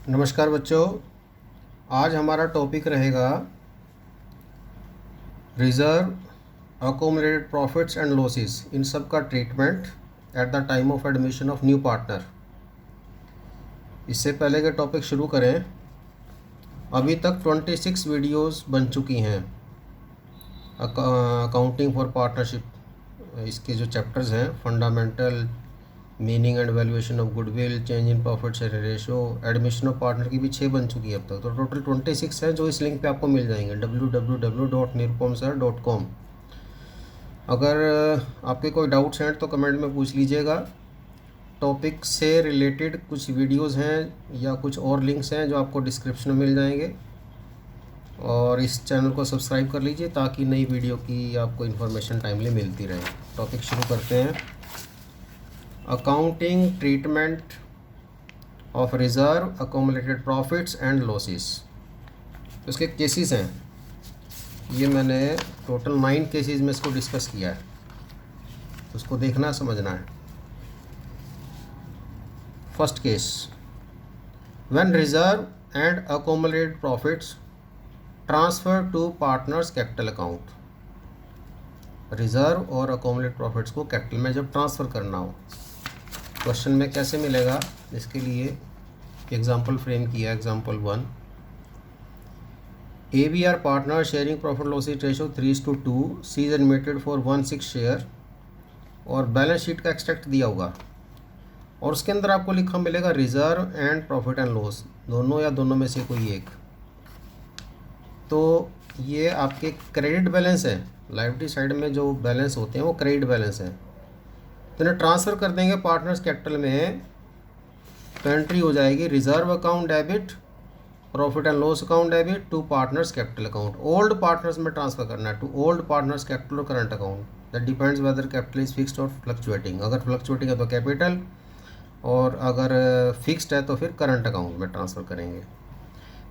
नमस्कार बच्चों। आज हमारा टॉपिक रहेगा reserve, accumulated profits and losses, इन सब का treatment at the time of admission of new partner. इससे पहले के टॉपिक शुरू करें, अभी तक 26 वीडियोस बन चुकी हैं अकाउंटिंग फॉर पार्टनरशिप। इसके जो चैप्टर्स हैं, fundamental, meaning and valuation of goodwill, change in profit share ratio, admission of partner की भी 6 बन चुकी है अब तक। तो टोटल 26 है जो इस लिंक पे आपको मिल जाएंगे www.nirupamsir.com। अगर आपके कोई डाउट्स हैं तो कमेंट में पूछ लीजिएगा। टॉपिक से रिलेटेड कुछ वीडियोस हैं या कुछ और लिंक्स हैं जो आपको डिस्क्रिप्शन में मिल जाएंगे, और इस चैनल को सब्सक्राइब कर लीजिए ताकि नई वीडियो की आपको इन्फॉर्मेशन टाइमली मिलती रहे। टॉपिक शुरू करते हैं। Accounting treatment of reserve, accumulated profits and losses. उसके केसेस हैं, ये मैंने टोटल 9 केसेस में इसको डिस्कस किया है, उसको देखना समझना है। First case, when reserve and accommodated profits transfer to partners capital account. Reserve और अकोमोडेटेड प्रॉफिट्स को कैपिटल में जब ट्रांसफ़र करना हो, क्वेश्चन में कैसे मिलेगा, इसके लिए एग्जाम्पल फ्रेम किया। Example 1, ABR partner sharing profit losses ratio 3:2, C is admitted for 1/6 share, और बैलेंस शीट का एक्सट्रैक्ट दिया होगा, और उसके अंदर आपको लिखा मिलेगा reserve and profit and loss, दोनों या दोनों में से कोई एक। तो ये आपके क्रेडिट बैलेंस है, लायबिलिटी साइड में जो बैलेंस होते हैं वो क्रेडिट बैलेंस है। तो इन्हें ट्रांसफ़र कर देंगे पार्टनर्स कैपिटल में, तो एंट्री हो जाएगी reserve account debit, profit and loss account debit to partners capital account. Old partners में ट्रांसफ़र करना है, टू ओल्ड पार्टनर्स कैपिटल और current account. That depends whether capital is fixed और फ्लक्चुएटिंग। अगर फ्लक्चुएटिंग है तो कैपिटल, और अगर फिक्स्ड है तो फिर करंट अकाउंट में ट्रांसफ़र करेंगे।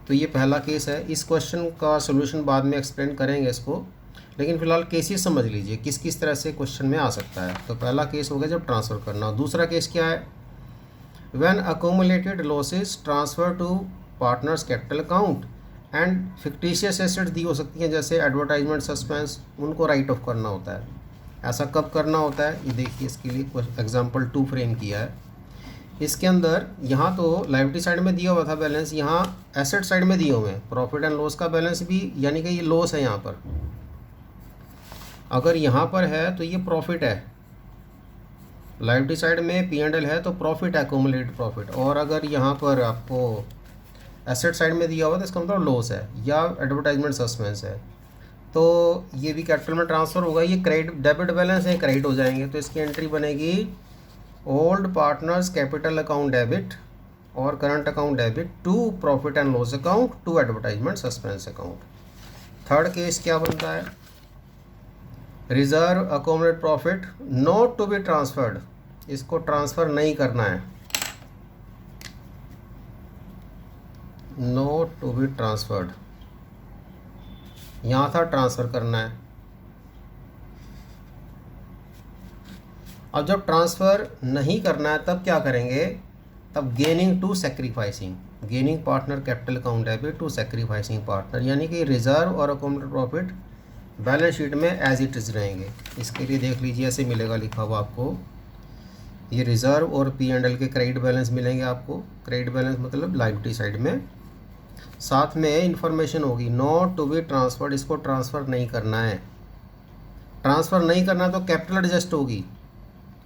तो ये पहला केस है। इस क्वेश्चन का सोल्यूशन बाद में एक्सप्लेन करेंगे इसको, लेकिन फिलहाल केसेस समझ लीजिए किस किस तरह से क्वेश्चन में आ सकता है। तो पहला केस हो गया जब ट्रांसफ़र करना हो। दूसरा केस क्या है, when accumulated losses transfer to partners capital account and fictitious assets दी हो सकती हैं, जैसे एडवर्टाइजमेंट, सस्पेंस, उनको राइट ऑफ करना होता है। ऐसा कब करना होता है, ये देखिए, इसके लिए एग्जाम्पल 2 फ्रेम किया है। इसके अंदर यहाँ तो लायबिलिटी साइड में दिया हुआ था बैलेंस, यहाँ एसेट साइड में दिए हुए हैं प्रॉफिट एंड लॉस का बैलेंस भी, यानी कि ये लॉस है यहाँ पर। अगर यहाँ पर है तो ये प्रॉफिट है, लायबिलिटी साइड में P&L है तो प्रॉफिट है, अकोमुलेटेड प्रॉफिट। और अगर यहाँ पर आपको एसेट साइड में दिया हुआ तो इसका मतलब लॉस है या एडवर्टाइजमेंट सस्पेंस है। तो ये भी कैपिटल में ट्रांसफ़र होगा। ये क्रेडिट डेबिट बैलेंस है, क्रेडिट हो जाएंगे, तो इसकी एंट्री बनेगी old partners capital account debit और current account debit to profit and loss account to advertisement suspense account. Third case क्या बनता है, reserve accumulated profit not to be transferred, इसको ट्रांसफ़र नहीं करना है, नॉट टू बी ट्रांसफर्ड, यहाँ था ट्रांसफ़र करना है। अब जब ट्रांसफ़र नहीं करना है तब क्या करेंगे, तब gaining to sacrificing, gaining partner capital account debit to sacrificing partner, यानी कि रिजर्व और अकोमोडेटेड प्रॉफिट बैलेंस शीट में एज इट इज़ रहेंगे। इसके लिए देख लीजिए, ऐसे मिलेगा लिखा हुआ आपको, ये रिज़र्व और P&L के क्रेडिट बैलेंस मिलेंगे आपको। क्रेडिट बैलेंस मतलब लायबिलिटी साइड में, साथ में इन्फॉर्मेशन होगी नॉट टू बी ट्रांसफर्ड, इसको ट्रांसफ़र नहीं करना है। ट्रांसफ़र नहीं करना तो कैपिटल एडजस्ट होगी,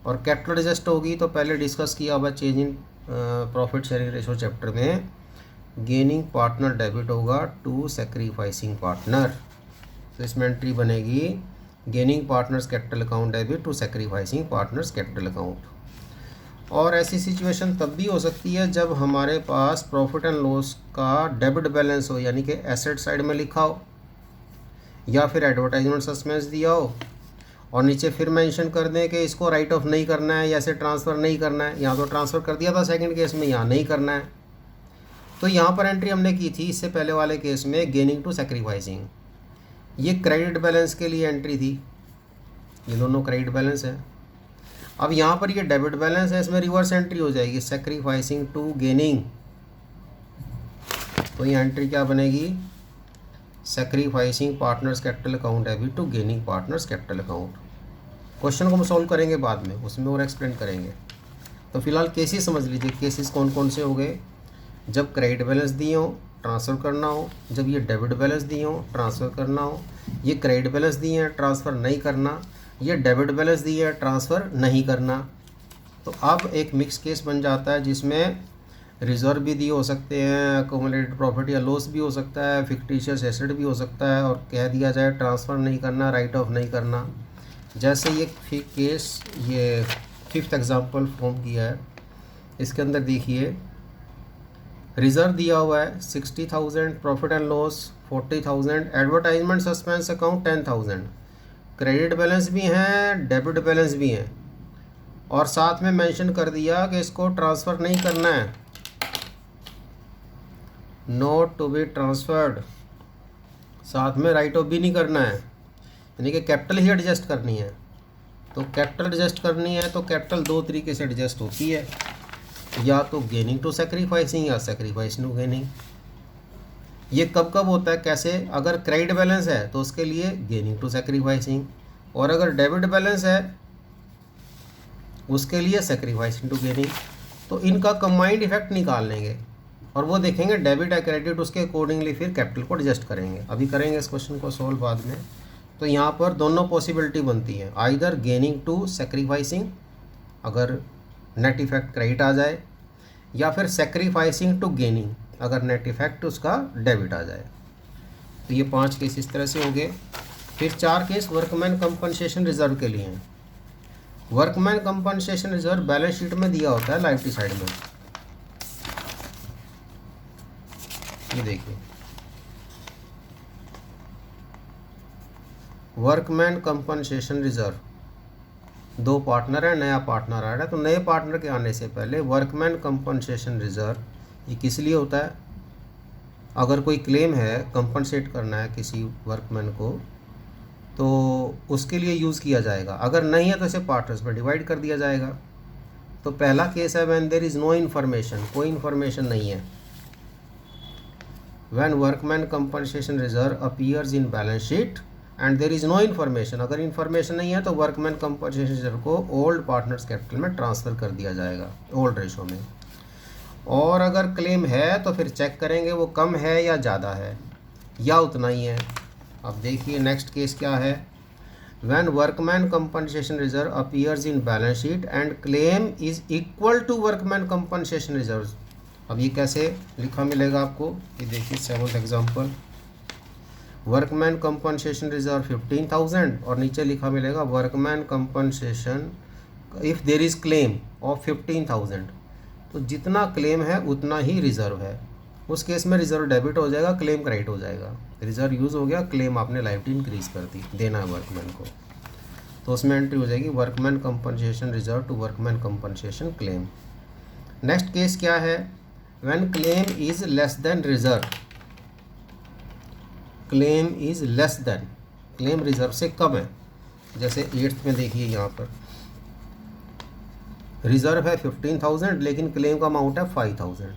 और कैपिटल एडजस्ट होगी तो पहले डिस्कस किया हुआ change in profit sharing ratio chapter में, गेनिंग पार्टनर डेबिट होगा टू सेक्रीफाइसिंग पार्टनर। तो इसमें एंट्री बनेगी gaining partners capital account debit to sacrificing partners capital account. और ऐसी सिचुएशन तब भी हो सकती है जब हमारे पास प्रॉफिट एंड लॉस का डेबिट बैलेंस हो, यानी कि एसेट साइड में लिखा हो, या फिर एडवर्टाइजमेंट सस्पेंस दिया हो, और नीचे फिर मेंशन कर दें कि इसको राइट ऑफ नहीं करना है या इसे ट्रांसफ़र नहीं करना है। यहाँ तो ट्रांसफ़र कर दिया था सेकंड केस में, यहाँ नहीं करना है। तो यहाँ पर एंट्री हमने की थी इससे पहले वाले केस में गेनिंग टू सेक्रीफाइसिंग, ये क्रेडिट बैलेंस के लिए एंट्री थी, ये दोनों क्रेडिट बैलेंस है। अब यहाँ पर ये डेबिट बैलेंस है, इसमें रिवर्स एंट्री हो जाएगी, सेक्रीफाइसिंग टू गेनिंग तो ये एंट्री क्या बनेगी, sacrificing partners capital account debit to gaining partners capital account. Question को हम सॉल्व करेंगे बाद में, उसमें और एक्सप्लेन करेंगे। तो फिलहाल केसेस समझ लीजिए, केसेस कौन कौन से हो गए, जब क्रेडिट बैलेंस दिए हो ट्रांसफ़र करना हो, जब ये डेबिट बैलेंस दिए हो ट्रांसफ़र करना हो, ये क्रेडिट बैलेंस दिए हैं ट्रांसफ़र नहीं करना, ये डेबिट बैलेंस दिए हैं ट्रांसफ़र नहीं करना। तो अब एक मिक्स केस बन जाता है जिसमें रिजर्व भी दिए हो सकते हैं, अकोमुलेटेड प्रॉफिट या लॉस भी हो सकता है, फिक्टिशियस एसेट भी हो सकता है, और कह दिया जाए ट्रांसफ़र नहीं करना, राइट ऑफ नहीं करना। जैसे ये केस, ये 5th एग्जांपल फॉर्म किया है, इसके अंदर देखिए रिजर्व दिया हुआ है 60,000, profit and loss 40,000, advertisement suspense account 10,000, credit balance भी हैं, डेबिट बैलेंस भी हैं, और साथ में मेंशन कर दिया कि इसको ट्रांसफ़र नहीं करना है, नॉट टू बी ट्रांसफर्ड, साथ में राइट ऑफ भी नहीं करना है, यानी कि कैपिटल ही एडजस्ट करनी है। तो कैपिटल एडजस्ट करनी है तो कैपिटल दो तरीके से एडजस्ट होती है, या तो गेनिंग टू सेक्रीफाइसिंग या सेक्रीफाइसिंग टू गेनिंग। ये कब कब होता है, कैसे, अगर क्रेडिट बैलेंस है तो उसके लिए गेनिंग टू सेक्रीफाइसिंग, और अगर डेबिट बैलेंस है उसके लिए सेक्रीफाइसिंग टू गेनिंग। तो इनका कंबाइंड इफेक्ट निकाल लेंगे और वो देखेंगे डेबिट या क्रेडिट, उसके अकॉर्डिंगली फिर कैपिटल को एडजस्ट करेंगे। अभी करेंगे इस क्वेश्चन को सॉल्व बाद में। तो यहाँ पर दोनों पॉसिबिलिटी बनती है, आइदर गेनिंग टू सेक्रीफाइसिंग अगर नेट इफेक्ट क्रेडिट आ जाए, या फिर सेक्रीफाइसिंग टू गेनिंग अगर नेट इफेक्ट उसका डेबिट आ जाए। तो ये 5 केस इस तरह से हो गए। फिर 4 केस वर्कमैन कंपनसेशन रिजर्व के लिए हैं। Workman compensation reserve balance sheet में दिया होता है लायबिलिटी साइड में, ये देखिए वर्कमैन कंपनसेशन रिजर्व, 2 पार्टनर है, नया पार्टनर आ रहा है, तो नए पार्टनर के आने से पहले वर्कमैन कंपनसेशन रिजर्व ये किस लिए होता है, अगर कोई क्लेम है, कंपनसेट करना है किसी वर्कमैन को, तो उसके लिए यूज़ किया जाएगा। अगर नहीं है तो इसे पार्टनर्स में डिवाइड कर दिया जाएगा। तो पहला केस है when there is no information, कोई इन्फॉर्मेशन नहीं है, when workman compensation reserve appears in balance sheet and there is no information, अगर इन्फॉर्मेशन नहीं है तो वर्कमैन कंपनसेशन रिजर्व को ओल्ड पार्टनर्स कैपिटल में ट्रांसफ़र कर दिया जाएगा, ओल्ड रेशो में। और अगर क्लेम है तो फिर चेक करेंगे वो कम है या ज़्यादा है या उतना ही है। अब देखिए नेक्स्ट केस क्या है, when workman compensation reserve appears in balance sheet and claim is equal to workman compensation reserve. अब ये कैसे लिखा मिलेगा आपको, ये देखिए 7th example, workman compensation reserve 15,000 और नीचे लिखा मिलेगा workman compensation if there is claim of 15,000। तो जितना क्लेम है उतना ही रिजर्व है, उस केस में रिजर्व डेबिट हो जाएगा, क्लेम क्रेडिट हो जाएगा। रिजर्व यूज़ हो गया, क्लेम आपने लायबिलिटी इंक्रीज कर दी, देना है वर्कमैन को, तो उसमें एंट्री हो जाएगी workman compensation reserve to workman compensation claim. Next case क्या है, when claim is less than reserve, claim is less than, claim reserve से कम है। जैसे 8th में देखिए यहाँ पर रिजर्व है 15,000 लेकिन क्लेम का अमाउंट है 5,000,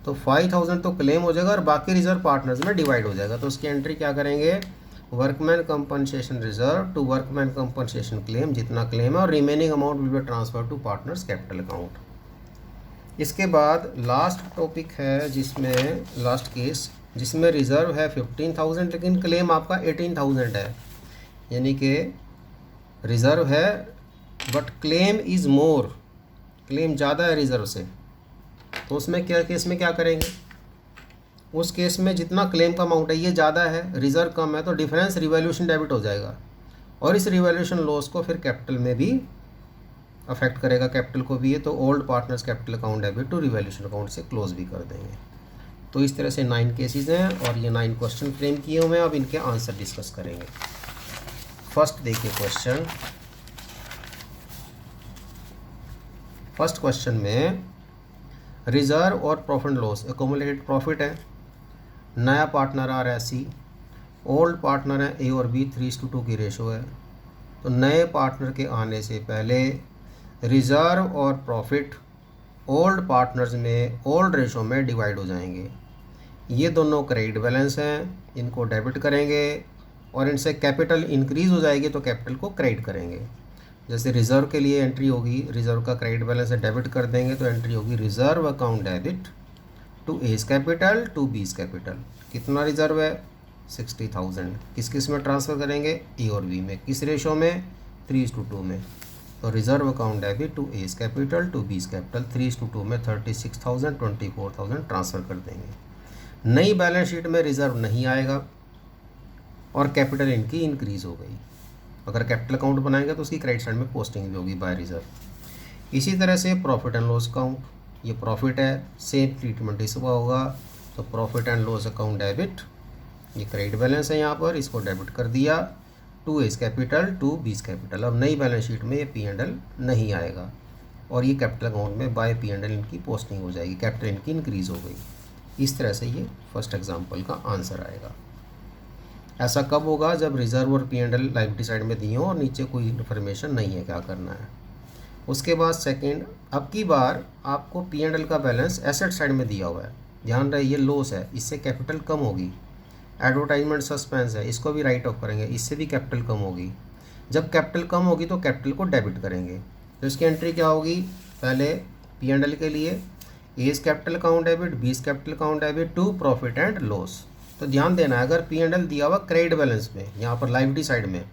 तो 5,000 तो क्लेम हो जाएगा और बाकी रिजर्व पार्टनर्स में डिवाइड हो जाएगा। तो उसकी एंट्री क्या करेंगे, workman compensation reserve to workman compensation claim, जितना क्लेम है, और remaining amount will be transfer to partners capital account. इसके बाद लास्ट टॉपिक है जिसमें लास्ट केस जिसमें रिजर्व है 15,000 लेकिन क्लेम आपका 18,000 है, यानी कि रिजर्व है but claim is more, claim ज़्यादा है रिजर्व से। तो उसमें क्या केस में क्या करेंगे, उस केस में जितना क्लेम का अमाउंट है ये ज़्यादा है, रिजर्व कम है, तो डिफरेंस रिवैल्यूएशन डेबिट हो जाएगा और इस रिवैल्यूएशन लॉस को फिर कैपिटल में भी अफेक्ट करेगा, कैपिटल को भी है, तो old partners capital account debit to revaluation account से क्लोज भी कर देंगे। तो इस तरह से 9 केसेस हैं और ये 9 क्वेश्चन फ्रेम किए हुए हैं। अब इनके आंसर डिस्कस करेंगे। फर्स्ट देखिए क्वेश्चन, फर्स्ट क्वेश्चन में रिजर्व और प्रॉफिट लॉस, एक्यूमुलेटेड प्रॉफिट है, नया पार्टनर आ रहा है सी, ओल्ड पार्टनर है ए और बी, 3:2 की रेशो है। तो नए पार्टनर के आने से पहले रिजर्व और प्रॉफिट ओल्ड पार्टनर्स में ओल्ड रेशो में डिवाइड हो जाएंगे। ये दोनों क्रेडिट बैलेंस हैं, इनको डेबिट करेंगे और इनसे कैपिटल इंक्रीज़ हो जाएगी तो कैपिटल को क्रेडिट करेंगे। जैसे रिज़र्व के लिए एंट्री होगी, रिज़र्व का क्रेडिट बैलेंस है, डेबिट कर देंगे तो एंट्री होगी reserve account debit to A's capital to B's capital. कितना रिज़र्व है? 60,000। किस किस में ट्रांसफ़र करेंगे? ए और बी में। किस रेशो में? 3:2 में। तो reserve account debit to A's capital to B's capital 3:2 में 36,000 24,000 ट्रांसफ़र कर देंगे। नई बैलेंस शीट में रिज़र्व नहीं आएगा और कैपिटल इनकी इंक्रीज़ हो गई। अगर कैपिटल अकाउंट बनाएंगे तो उसकी क्रेडिट साइड में पोस्टिंग भी होगी बाय रिज़र्व। इसी तरह से प्रॉफिट एंड लॉस अकाउंट, ये प्रॉफिट है, सेम ट्रीटमेंट इसका होगा। तो profit and loss account debit, ये क्रेडिट बैलेंस है, यहाँ पर इसको डेबिट कर दिया to A's capital to B's capital. अब नई बैलेंस शीट में ये P&L नहीं आएगा और ये कैपिटल अकाउंट में बाय P&L इनकी पोस्टिंग हो जाएगी, कैपिटल इनकी इंक्रीज़ हो गई। इस तरह से ये फर्स्ट एग्जाम्पल का आंसर आएगा। ऐसा कब होगा? जब रिज़र्व और P&L लायबिलिटी साइड में दिए हों और नीचे कोई इन्फॉर्मेशन नहीं है क्या करना है। उसके बाद सेकंड, अब की बार आपको P&L का बैलेंस एसेट साइड में दिया हुआ है, ध्यान रहे ये लॉस है, इससे कैपिटल कम होगी। एडवर्टाइजमेंट सस्पेंस है, इसको भी राइट ऑफ करेंगे, इससे भी कैपिटल कम होगी। जब कैपिटल कम होगी तो कैपिटल को डेबिट करेंगे। तो इसकी एंट्री क्या होगी? पहले P&L के लिए A's capital account debit, B's capital account debit to profit and loss. तो ध्यान देना है, अगर P&L दिया हुआ क्रेडिट बैलेंस में, यहाँ पर लायबिलिटी साइड में,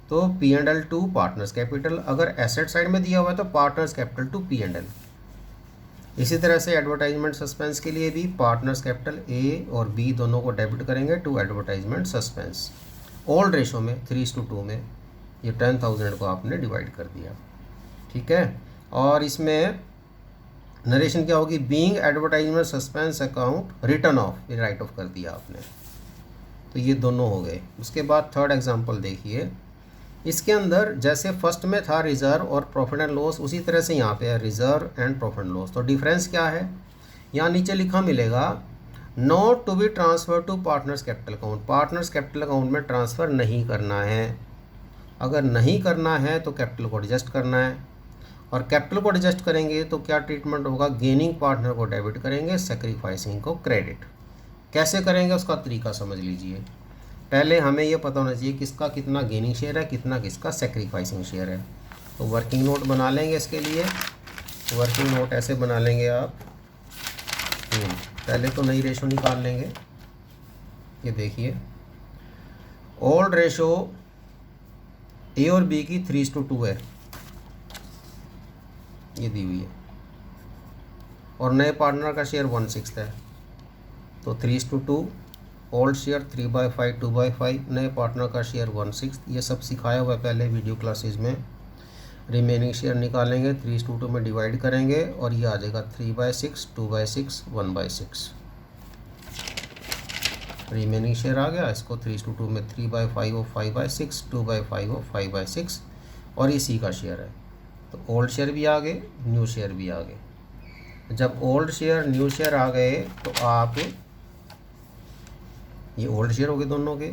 तो P&L टू पार्टनर्स कैपिटल। अगर एसेट साइड में दिया हुआ है तो पार्टनर्स कैपिटल टू P&L। इसी तरह से एडवर्टाइजमेंट सस्पेंस के लिए भी पार्टनर्स कैपिटल ए और बी दोनों को डेबिट करेंगे to advertisement suspense. Old ratio में 3:2 में ये 10,000 को आपने डिवाइड कर दिया, ठीक है। और इसमें नरेशन क्या होगी? Being advertisement suspense account return of, ये राइट ऑफ कर दिया आपने। तो ये दोनों हो गए। उसके बाद थर्ड एग्जांपल देखिए, इसके अंदर जैसे फर्स्ट में था रिज़र्व और प्रॉफिट एंड लॉस, उसी तरह से यहाँ पे है reserve and profit and loss. तो डिफरेंस क्या है? यहाँ नीचे लिखा मिलेगा not to be transfer to partners capital account. Partners capital account में ट्रांसफ़र नहीं करना है। अगर नहीं करना है तो कैपिटल को एडजस्ट करना है, और कैपिटल को एडजस्ट करेंगे तो क्या ट्रीटमेंट होगा? गेनिंग पार्टनर को डेबिट करेंगे, सैक्रिफाइसिंग को क्रेडिट। कैसे करेंगे उसका तरीका समझ लीजिए। पहले हमें यह पता होना चाहिए किसका कितना गेनिंग शेयर है, कितना किसका सैक्रिफाइसिंग शेयर है। तो वर्किंग नोट बना लेंगे इसके लिए। वर्किंग नोट ऐसे बना लेंगे आप। पहले तो नई रेशो निकाल लेंगे। ये देखिए, ओल्ड रेशो ए और बी की 3:2 है, ये दी हुई है, और नए पार्टनर का शेयर 1/6 है। तो 3:2, ओल्ड शेयर 3/5 2/5, नए पार्टनर का शेयर 1/6। ये सब सिखाया हुआ है पहले वीडियो क्लासेस में। रिमेनिंग शेयर निकालेंगे, 3:2 में डिवाइड करेंगे और ये आ जाएगा 3/6 2/6 1/6। रिमेनिंग शेयर आ गया। इसको 3:2 में 3/5 और 5/6, 2/5 और 5/6, और ये सी का शेयर है। तो ओल्ड शेयर भी आ गए, न्यू शेयर भी आ गए। जब ओल्ड शेयर न्यू शेयर आ गए तो आप, ये ओल्ड शेयर हो गए दोनों के,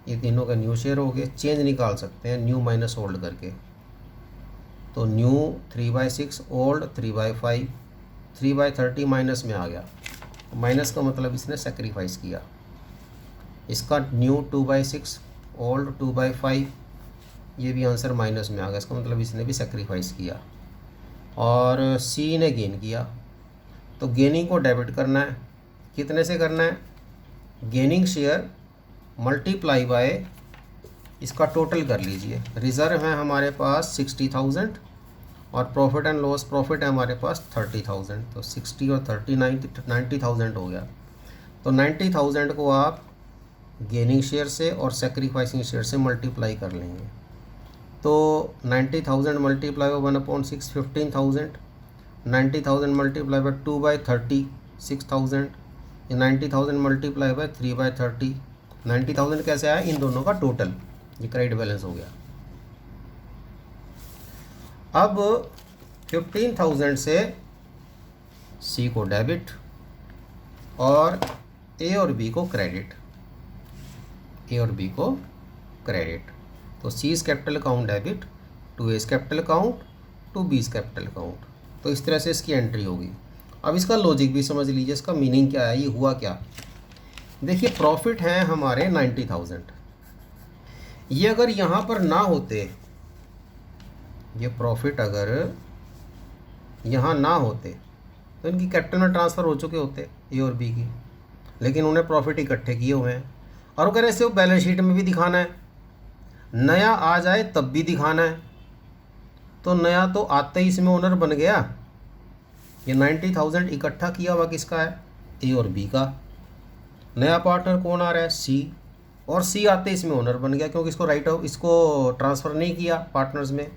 ये तीनों का न्यू शेयर हो गए। चेंज निकाल सकते हैं न्यू माइनस ओल्ड करके। तो न्यू 3/6, ओल्ड 3/5, 3/30 माइनस में आ गया। माइनस का मतलब इसने सेक्रीफाइस किया। इसका न्यू 2/6, ओल्ड 2/5, ये भी आंसर माइनस में आ गया। इसका मतलब इसने भी सेक्रीफाइस किया। और सी ने गेन किया। तो गेनिंग को डेबिट करना है। कितने से करना है? गेनिंग शेयर मल्टीप्लाई बाय इसका टोटल कर लीजिए। रिज़र्व है हमारे पास 60,000 और प्रॉफिट एंड लॉस प्रॉफिट है हमारे पास 30,000। तो 60 और 30 90,000 हो गया। तो 90,000 को आप गेनिंग शेयर से और सेक्रीफाइसिंग शेयर से मल्टीप्लाई कर लेंगे। तो 90,000 multiply by 1/6 15,000, 90,000 multiply by 2/30 6,000, 90,000 multiply by 3/30। 90,000 कैसे आया? इन दोनों का टोटल, ये क्रेडिट बैलेंस हो गया। अब 15,000 से सी को डेबिट और ए और बी को क्रेडिट, ए और बी को क्रेडिट। तो C's capital account debit to A's capital account to B's capital account. तो इस तरह से इसकी एंट्री होगी। अब इसका लॉजिक भी समझ लीजिए, इसका मीनिंग क्या है, ये हुआ क्या। देखिए प्रॉफिट हैं हमारे 90,000, ये अगर यहाँ पर ना होते, ये प्रॉफिट अगर यहाँ ना होते तो इनकी कैपिटल में ट्रांसफ़र हो चुके होते ए और बी की, लेकिन उन्हें प्रॉफिट इकट्ठे किए हुए हैं। और अगर ऐसे वो बैलेंस शीट में भी दिखाना है, नया आ जाए तब भी दिखाना है, तो नया तो आते ही इसमें ओनर बन गया। ये 90,000 इकट्ठा किया हुआ किसका है, ए और बी का। नया पार्टनर कौन आ रहा है, सी, और सी आते ही इसमें ओनर बन गया, क्योंकि इसको राइट ऑफ, इसको ट्रांसफ़र नहीं किया पार्टनर्स में।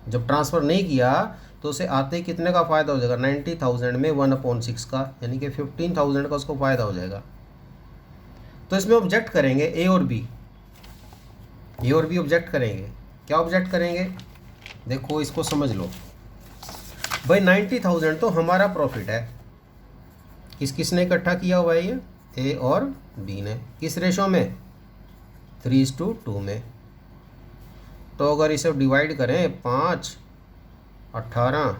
जब ट्रांसफ़र नहीं किया तो उसे आते ही कितने का फ़ायदा हो जाएगा, 90,000 में 1/6 का, यानी कि 15,000 का उसको फ़ायदा हो जाएगा। तो इसमें ऑब्जेक्ट करेंगे ए और बी, ए और बी ऑब्जेक्ट करेंगे। क्या ऑब्जेक्ट करेंगे, देखो इसको समझ लो भाई। 90,000 तो हमारा प्रॉफिट है, किसने इकट्ठा किया हुआ है, ये ए और बी ने। किस रेशो में, 3:2 में। तो अगर इसे डिवाइड करें 5, 18,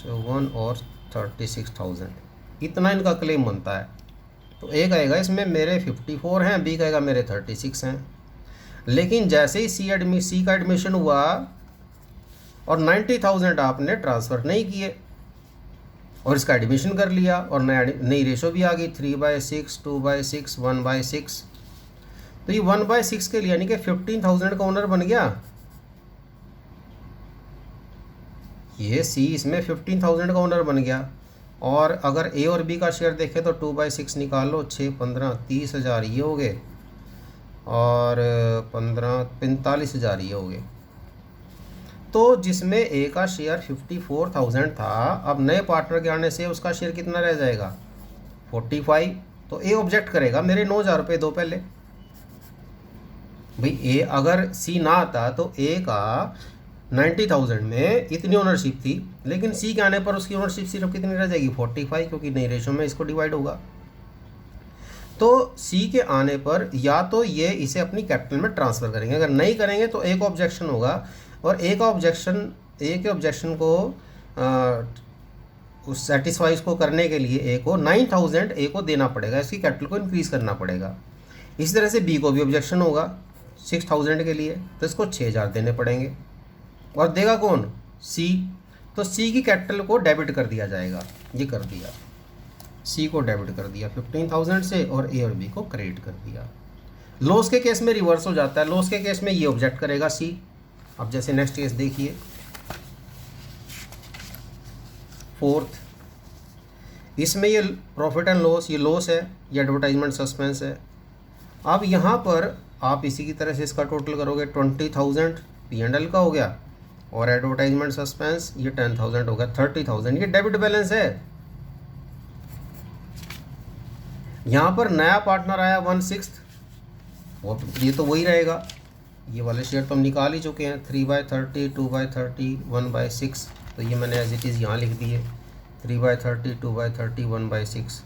1 और 36,000, इतना इनका क्लेम बनता है। तो ए कहेगा इसमें मेरे 54 हैं, बी कहेगा मेरे 36 हैं। लेकिन जैसे ही सी का एडमिशन हुआ और 90,000 आपने ट्रांसफ़र नहीं किए और इसका एडमिशन कर लिया, और नई रेशो भी आ गई 3/6, 2/6, 1/6। तो ये 1/6 के लिए यानी कि 15,000 का ओनर बन गया। ये सी इसमें 15,000 का ओनर बन गया। और अगर ए और बी का शेयर देखें तो 2/6 निकाल लो, 6, 15, 30,000 ये हो गए, और 15, 45,000 ये हो गए। तो जिसमें ए का शेयर 54,000 था, अब नए पार्टनर के आने से उसका शेयर कितना रह जाएगा, 45। तो ए ऑब्जेक्ट करेगा मेरे 9,000 रुपये दो पहले। भाई ए, अगर सी ना आता तो ए का 90,000 में इतनी ओनरशिप थी, लेकिन सी के आने पर उसकी ओनरशिप सिर्फ कितनी रह जाएगी, 45, क्योंकि नई रेशो में इसको डिवाइड होगा। तो सी के आने पर या तो ये इसे अपनी कैपिटल में ट्रांसफ़र करेंगे, अगर नहीं करेंगे तो ए का ऑब्जेक्शन होगा, और ए के ऑब्जेक्शन को उस सेटिस्फाइज को करने के लिए ए को 9,000 ए को देना पड़ेगा, इसकी कैपिटल को इंक्रीज़ करना पड़ेगा। इसी तरह से बी को भी ऑब्जेक्शन होगा 6,000 के लिए, तो इसको 6,000 देने पड़ेंगे, और देगा कौन, सी। तो सी की कैपिटल को डेबिट कर दिया जाएगा, ये कर दिया, सी को डेबिट कर दिया 15,000 से, और ए और बी को क्रेडिट कर दिया। लॉस के केस में रिवर्स हो जाता है, लॉस के केस में ये ऑब्जेक्ट करेगा सी। अब जैसे नेक्स्ट केस देखिए, 4th, इसमें ये प्रॉफिट एंड लॉस, ये लॉस है, ये एडवर्टाइजमेंट सस्पेंस है। अब यहाँ पर आप इसी की तरह से इसका टोटल करोगे, 20,000 P&L का हो गया, और एडवर्टाइजमेंट सस्पेंस ये 10,000 हो गया, 30,000 ये डेबिट बैलेंस है। यहाँ पर नया पार्टनर आया 1/6, वो ये तो वही रहेगा, ये वाले शेयर तो हम निकाल ही चुके हैं, 3/30, 2/30, 1/6। तो ये मैंने एज इट इज़ यहाँ लिख दिए, 3/30, 2/30, 1/6।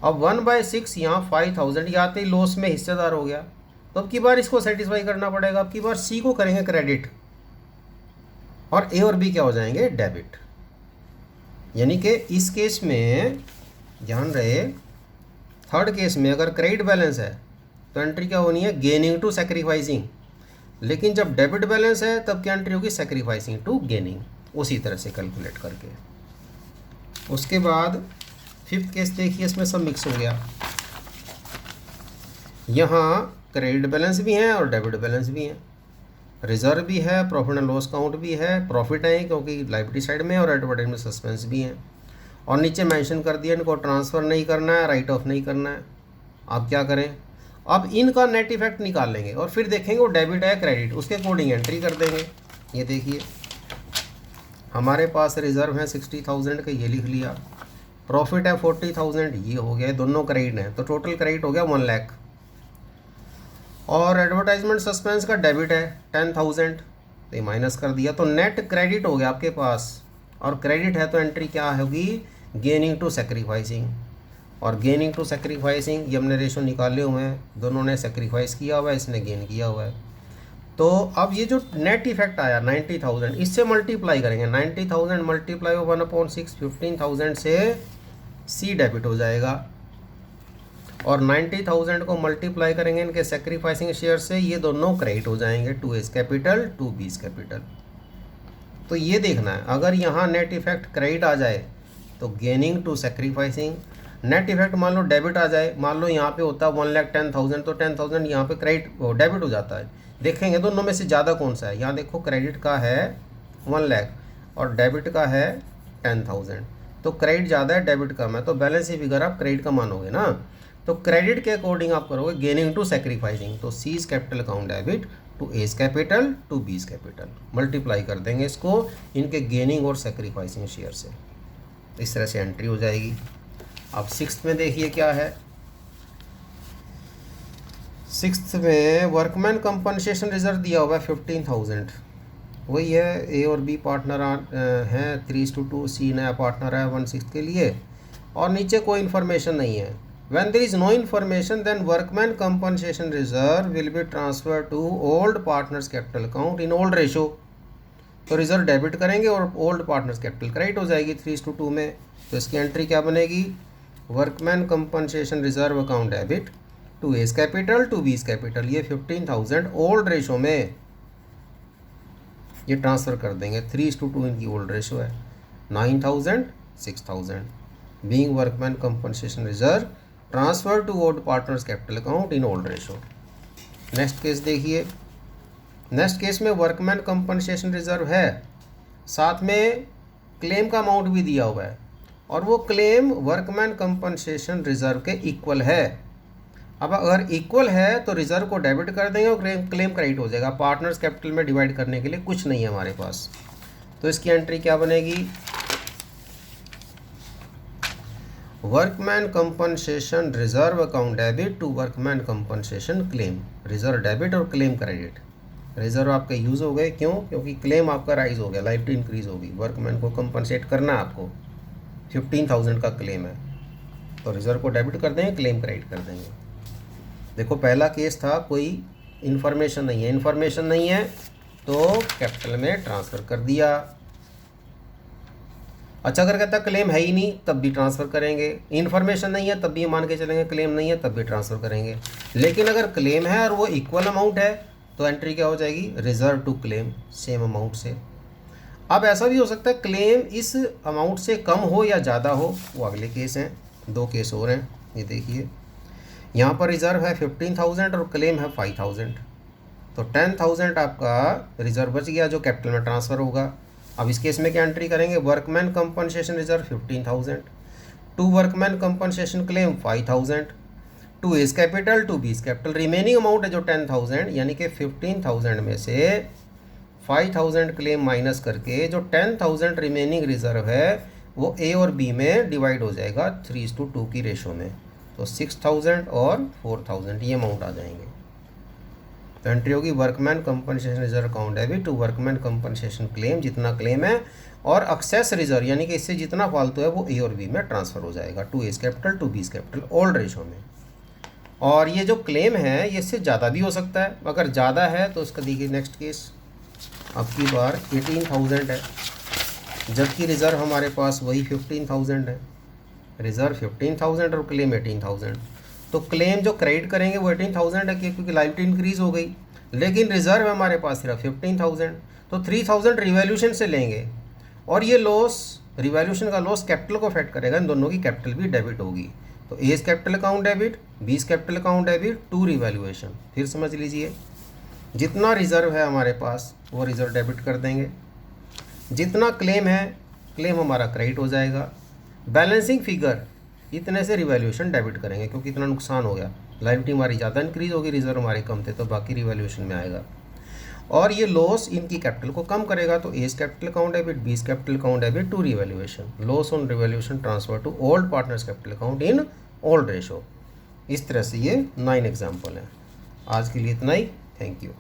अब 1/6 यहाँ 5,000, ये आते ही लॉस में हिस्सेदार हो गया। तो अब की बार इसको सेटिस्फाई करना पड़ेगा, अब की बार सी को करेंगे क्रेडिट, और ए और बी क्या हो जाएंगे, डेबिट। यानी कि इस केस में ध्यान रहे, थर्ड केस में अगर क्रेडिट बैलेंस है तो एंट्री क्या होनी है, गेनिंग टू सैक्रिफाइसिंग। लेकिन जब डेबिट बैलेंस है तब क्या एंट्री होगी, सैक्रिफाइसिंग टू गेनिंग, उसी तरह से कैलकुलेट करके। उसके बाद 5th केस देखिए, इसमें सब मिक्स हो गया। यहाँ क्रेडिट बैलेंस भी हैं और डेबिट बैलेंस भी हैं, रिजर्व भी है, प्रॉफिट एंड लॉस काउंट भी है, प्रॉफिट है क्योंकि लाइबिलिटी साइड में, और एडवर्टाइजमेंट सस्पेंस भी हैं। और नीचे मेंशन कर दिया इनको ट्रांसफ़र नहीं करना है, राइट ऑफ नहीं करना है। आप क्या करें, अब इनका नेट इफेक्ट निकाल लेंगे और फिर देखेंगे वो डेबिट है क्रेडिट, उसके अकॉर्डिंग एंट्री कर देंगे। ये देखिए हमारे पास रिजर्व है 60,000 का, ये लिख लिया, प्रॉफिट है 40,000, ये हो गया, दोनों क्रेडिट हैं, तो टोटल क्रेडिट हो गया 1 लाख। और एडवर्टाइजमेंट सस्पेंस का डेबिट है 10,000, तो ये माइनस कर दिया, तो नेट क्रेडिट हो गया आपके पास। और क्रेडिट है तो एंट्री क्या होगी, गेनिंग टू सैक्रिफाइसिंग। और गेनिंग टू सैक्रिफाइसिंग ये हमने रेशो निकाले हुए हैं, दोनों ने सैक्रिफाइस किया हुआ है, इसने गेन किया हुआ है। तो अब ये जो नेट इफेक्ट आया 90,000, इससे मल्टीप्लाई करेंगे, 90,000 मल्टीप्लाई 1/6, 15,000 से सी डेबिट हो जाएगा। और 90,000 को मल्टीप्लाई करेंगे इनके सेक्रीफाइसिंग शेयर से, ये दोनों क्रेडिट हो जाएंगे to A's capital to B's capital. तो ये देखना है, अगर यहाँ नेट इफेक्ट क्रेडिट आ जाए तो gaining to sacrificing, net effect मान लो डेबिट आ जाए, मान लो यहाँ पे होता है 1,10,000 तो 10,000 यहाँ पे क्रेडिट डेबिट हो जाता है। देखेंगे दोनों में से ज़्यादा कौन सा है, यहाँ देखो क्रेडिट का है 1 लाख और डेबिट का है 10,000, तो क्रेडिट ज़्यादा है डेबिट कम है, तो बैलेंस शीट फिगर आप क्रेडिट का मानोगे ना, तो क्रेडिट के अकॉर्डिंग आप करोगे गेनिंग टू सेक्रीफाइसिंग, तो C's capital account debit to A's capital to B's capital, multiply कर देंगे इसको इनके गेनिंग और सेक्रीफाइसिंग शेयर से, इस तरह से एंट्री हो जाएगी। अब सिक्स्थ में देखिए क्या है, सिक्स्थ में वर्कमैन कंपनसेशन रिजर्व दिया हुआ है 15,000, वही है, ए और बी पार्टनर हैं 3:2, सी नया पार्टनर है 1/6 के लिए, और नीचे कोई इन्फॉर्मेशन नहीं है। When there is no information, then workman compensation reserve will be transferred to old partners capital account in old ratio। तो रिजर्व डेबिट करेंगे और ओल्ड पार्टनर्स कैपिटल क्रेडिट हो जाएगी 3:2 में। तो इसकी एंट्री क्या बनेगी, workman compensation reserve account debit to A's capital to B's capital, ये 15,000 ओल्ड रेशो में ये ट्रांसफ़र कर देंगे, 3:2 इनकी ओल्ड रेशो है, 9,000 6,000 being workman compensation reserve transfer to old partners capital account in old ratio. Next case देखिए, next case में workman compensation reserve है, साथ में क्लेम का अमाउंट भी दिया हुआ है और वो क्लेम वर्कमैन कंपनसेशन रिजर्व के इक्वल है। अब अगर इक्वल है तो रिजर्व को डेबिट कर देंगे और क्लेम क्रेडिट हो जाएगा, पार्टनर्स कैपिटल में डिवाइड करने के लिए कुछ नहीं है हमारे पास। तो इसकी एंट्री क्या बनेगी, workman compensation reserve account debit to workman compensation claim, reserve debit और क्लेम क्रेडिट। रिजर्व आपके यूज़ हो गए, क्यों, क्योंकि क्लेम आपका राइज हो गया, लाइबिलिटी इंक्रीज होगी, वर्कमैन को कंपनसेट करना है आपको, 15,000 का क्लेम है, तो रिजर्व को डेबिट कर देंगे, क्लेम क्रेडिट कर देंगे। देखो पहला केस था कोई इन्फॉर्मेशन नहीं है, इन्फॉर्मेशन नहीं है तो कैपिटल में ट्रांसफ़र कर दिया। अच्छा अगर कहता क्लेम है ही नहीं तब भी ट्रांसफ़र करेंगे, इन्फॉर्मेशन नहीं है तब भी मान के चलेंगे क्लेम नहीं है तब भी ट्रांसफ़र करेंगे, लेकिन अगर क्लेम है और वो इक्वल अमाउंट है तो एंट्री क्या हो जाएगी, reserve to claim same amount से। अब ऐसा भी हो सकता है क्लेम इस अमाउंट से कम हो या ज़्यादा हो, वो अगले केस हैं, दो केस और हैं। ये देखिए यहाँ पर रिजर्व है 15,000 और क्लेम है 5,000, तो 10,000 आपका रिजर्व बच गया जो कैपिटल में ट्रांसफ़र होगा। अब इस केस में क्या एंट्री करेंगे, workman compensation reserve 15,000 to workman compensation claim 5,000 to A's capital to B's capital, remaining amount है जो 10,000, यानी कि 15,000 में से 5,000 क्लेम माइनस करके जो 10,000 रिमेनिंग रिजर्व है वो ए और बी में डिवाइड हो जाएगा 3:2 की रेशो में, तो 6,000 और 4,000 ये अमाउंट आ जाएंगे। तो एंट्री होगी workman compensation reserve account debit to workman compensation claim, जितना क्लेम है और एक्सेस रिजर्व यानी कि इससे जितना फालतू है वो ए और बी में ट्रांसफ़र हो जाएगा to A's capital to B's capital old ratio में। और ये जो क्लेम है ये इससे ज़्यादा भी हो सकता है, अगर ज़्यादा है तो उसका देखिए नेक्स्ट केस, अब की बार 18,000 है जबकि रिज़र्व हमारे पास वही 15,000 है, रिज़र्व 15,000 और क्लेम 18,000, तो क्लेम जो क्रेडिट करेंगे वो 18,000 है क्योंकि लायबिलिटी इंक्रीज़ हो गई, लेकिन रिज़र्व है हमारे पास सिर्फ 15,000, तो 3,000 रिवैल्यूएशन से लेंगे और ये लॉस रिवैल्यूएशन का लॉस कैपिटल को अफेक्ट करेगा, इन दोनों की कैपिटल भी डेबिट होगी। तो A's capital account debit, B's capital account debit, to revaluation. फिर समझ लीजिए जितना रिज़र्व है हमारे पास वो रिज़र्व डेबिट कर देंगे, जितना क्लेम है क्लेम हमारा क्रेडिट हो जाएगा, बैलेंसिंग फिगर इतने से रिवैल्यूएशन डेबिट करेंगे क्योंकि इतना नुकसान हो गया, लायबिलिटी हमारी ज़्यादा इंक्रीज़ होगी, रिजर्व हमारे कम थे तो बाकी रिवैल्यूएशन में आएगा, और ये लॉस इनकी कैपिटल को कम करेगा, तो A's capital account debit, B's capital account debit, to revaluation, loss on revaluation transfer to old partners capital account in old ratio. इस तरह से ये 9 एग्जाम्पल हैं। आज के लिए इतना ही, थैंक यू।